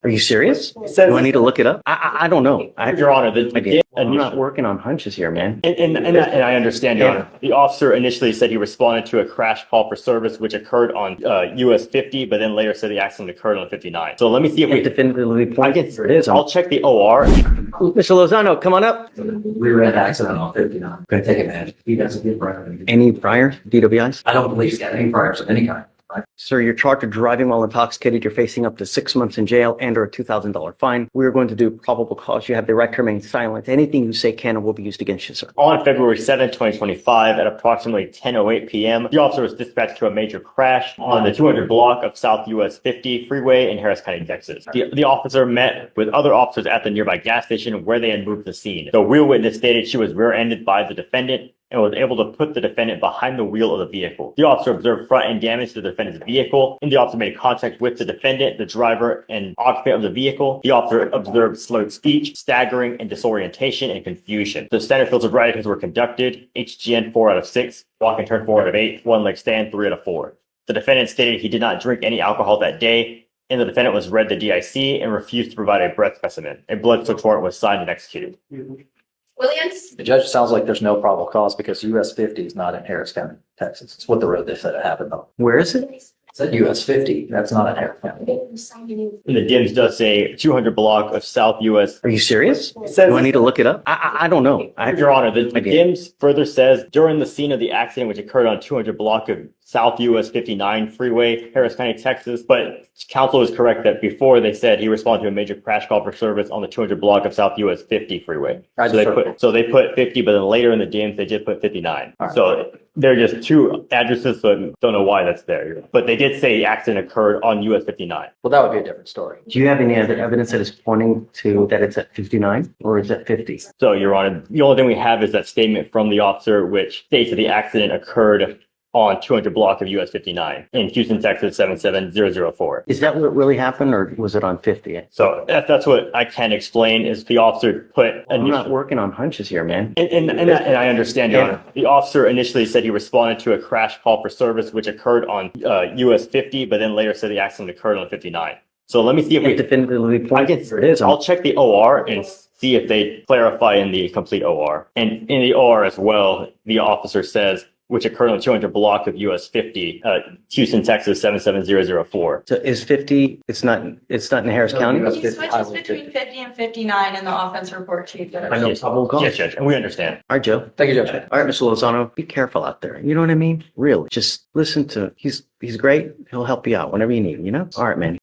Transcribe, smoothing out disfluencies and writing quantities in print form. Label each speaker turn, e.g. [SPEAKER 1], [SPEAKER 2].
[SPEAKER 1] Are you serious?
[SPEAKER 2] It says,
[SPEAKER 1] Do I need to look it up? I don't know.
[SPEAKER 2] Your Honor,
[SPEAKER 1] I'm not working on hunches here, man.
[SPEAKER 2] And I understand, Your Honor. The officer initially said he responded to a crash call for service, which occurred on US 50, but then later said the accident occurred on 59. So let me see if we
[SPEAKER 1] definitively point.
[SPEAKER 2] Here it is. I'll check the OR.
[SPEAKER 1] Mr. Lozano, come on up.
[SPEAKER 3] We were in an accident on 59. Gonna take advantage. He doesn't get prior.
[SPEAKER 1] Any prior DWIs?
[SPEAKER 3] I don't believe he's got any priors of any kind. Right?
[SPEAKER 1] Sir, you're charged with driving while intoxicated. You're facing up to 6 months in jail and or a $2,000 fine. We are going to do probable cause. You have the right to remain silent. Anything you say can and will be used against you, sir.
[SPEAKER 2] On February 7, 2025, at approximately 10:08 p.m., the officer was dispatched to a major crash on the 200 block of South US 50 freeway in Harris County, Texas. The officer met with other officers at the nearby gas station where they had moved the scene. The real witness stated she was rear-ended by the defendant and was able to put the defendant behind the wheel of the vehicle. The officer observed front-end damage to the defendant's vehicle, and the officer made contact with the defendant, the driver, and occupant of the vehicle. The officer observed slurred speech, staggering, and disorientation and confusion. The standard field sobriety tests were conducted, HGN 4 out of 6, walk and turn 4 out of 8, one leg stand 3 out of 4. The defendant stated he did not drink any alcohol that day, and the defendant was read the DIC and refused to provide a breath specimen. A blood search warrant was signed and executed.
[SPEAKER 4] Williams?
[SPEAKER 3] The judge sounds like there's no probable cause because US 50 is not in Harris County, Texas. It's what the road they said it happened though.
[SPEAKER 1] Where is it?
[SPEAKER 3] It said US 50. That's not in Harris County.
[SPEAKER 2] And the DIMS does say 200 block of South US.
[SPEAKER 1] Are you serious?
[SPEAKER 2] It says,
[SPEAKER 1] Do I need to look it up? I don't know.
[SPEAKER 2] Your Honor, the DIMS further says during the scene of the accident, which occurred on 200 block of South US 59 freeway, Harris County, Texas. But counsel is correct that before they said he responded to a major crash call for service on the 200 block of South US 50 freeway. So they put 50, but then later in the DIMS, they did put 59.
[SPEAKER 3] Right.
[SPEAKER 2] So they're just two addresses, so I don't know why that's there. But they did say the accident occurred on US 59.
[SPEAKER 3] Well, that would be a different story.
[SPEAKER 1] Do you have any other evidence that is pointing to that it's at 59 or is it 50?
[SPEAKER 2] So, Your Honor, the only thing we have is that statement from the officer, which states that the accident occurred on 200 block of US 59 in Houston, Texas 77004.
[SPEAKER 1] Is that what really happened or was it on 50?
[SPEAKER 2] So that's what I can explain is the officer put.
[SPEAKER 1] I'm not working on hunches here, man.
[SPEAKER 2] And I understand, Your Honor. The officer initially said he responded to a crash call for service, which occurred on US 50, but then later said the accident occurred on 59. So let me see if we
[SPEAKER 1] definitively point.
[SPEAKER 2] Here it is. I'll check the OR and see if they clarify in the complete OR. And in the OR as well, the officer says, which occurred on 200 block of US 50, Houston, Texas 77004.
[SPEAKER 1] So is 50, it's not in Harris County?
[SPEAKER 4] He switches between 50 and 59 in the offense report, Chief.
[SPEAKER 1] I know, probable cause.
[SPEAKER 2] Yes, Judge, and we understand.
[SPEAKER 1] All right, Joe.
[SPEAKER 3] Thank you, Judge.
[SPEAKER 1] All right, Mr. Lozano, be careful out there. You know what I mean? Really, just listen to, he's great. He'll help you out whenever you need, you know? All right, man.